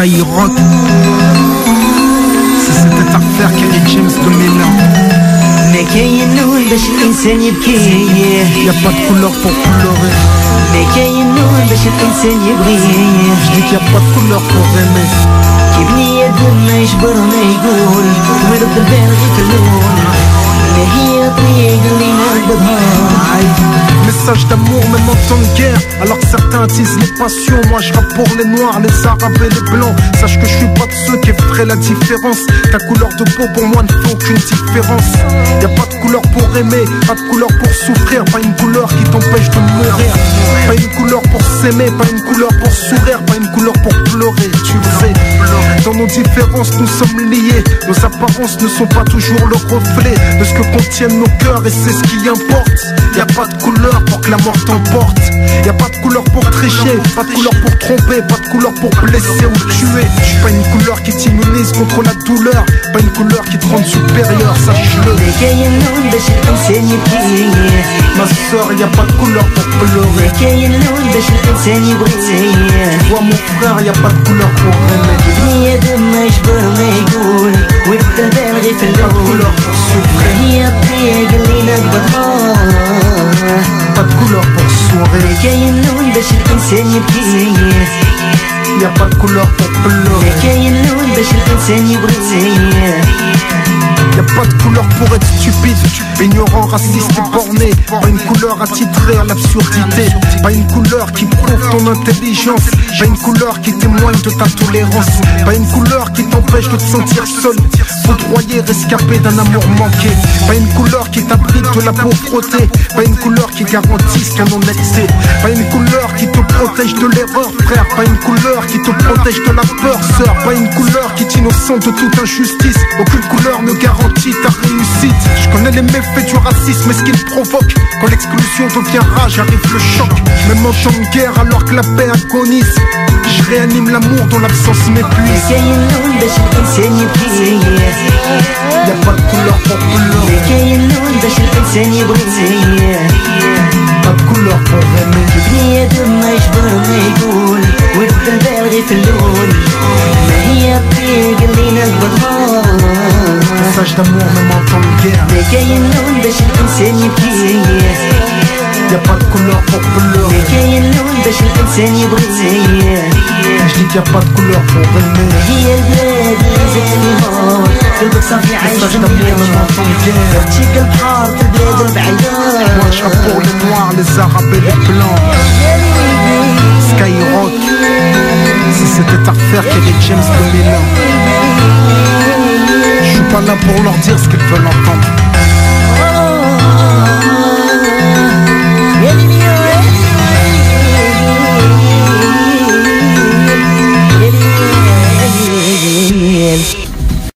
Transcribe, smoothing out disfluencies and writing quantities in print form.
Skyrock. C'est cette affaire Kerry James 2001. ما كاين نور باش الانسان يبكي Y'a pas de couleur pour pleurer. ما كاين نور باش الانسان يبغي Je dis qu'il y a pas de couleur pour aimer. كي بني ادم ما يجبر ما يقول ولد البالغ في اللون ما هي الطريق اللي نربطها. Message d'amour même en temps de guerre. Alors que certains attisent les passions, moi je rappe pour les noirs, les arabes et les blancs. Sache que je suis pas de ceux qui feraient la différence. Ta couleur de peau pour moi ne fait aucune différence. Y'a pas de couleur pour aimer, pas de couleur pour souffrir. Pas une couleur qui t'empêche de mourir. Pas une couleur pour s'aimer, pas une couleur pour sourire. Pas une couleur pour pleurer, tu sais. Dans nos différences nous sommes liés. Nos apparences ne sont pas toujours le reflet de ce que contiennent nos cœurs, et c'est ce qui importe. Y'a pas de couleur pour que la mort t'emporte. Y'a pas de couleur pour tricher, pas de couleur pour tromper, pas de couleur pour blesser ou tuer. J'suis pas une couleur qui t'immunise contre la douleur, pas une couleur qui te rend supérieur, sache-le. Ma soeur, y'a pas de couleur pour pleurer. Tu vois mon frère, y'a pas de couleur pour aimer. Pas de couleur pour souffrir. Pas de couleur pour sourire. Y'a pas de couleur pour pleurer. Y'a pas de couleur pour être stupide, ignorant, raciste et borné. Pas une couleur attitrée à l'absurdité. Pas une couleur qui prouve ton intelligence. Pas une couleur qui témoigne de ta tolérance. Pas une couleur qui t'empêche de te sentir seul, foudroyé, rescapé d'un amour manqué. Pas une couleur qui t'abrite de la pauvreté. Pas une couleur qui garantisse qu'un honnêteté. Pas une couleur qui te protège de l'erreur, frère. Pas une couleur qui te protège de la peur, sœur. Pas une couleur qui t'innocente de toute injustice. Aucune couleur ne garantit ta réussite. Je connais les méfaits du racisme et ce qu'il provoque. Quand l'exclusion devient rage, arrive le choc. Même en temps de guerre alors que la paix agonise, je réanime l'amour dont l'absence m'épuise. Y'a pas de couleur pour pleurer. Pas de couleur pour aimer. Message d'amour même en temps de guerre. Y'a pas de couleur pour pleurer. Je dis qu'il y a pas de couleur pour aimer. Message d'amour même en temps de guerre. Moi je rappe pour les noirs, les arabes et les blancs. Skyrock. Si c'était à refaire Kerry James 2001. Je suis pas là pour leur dire ce qu'ils veulent entendre.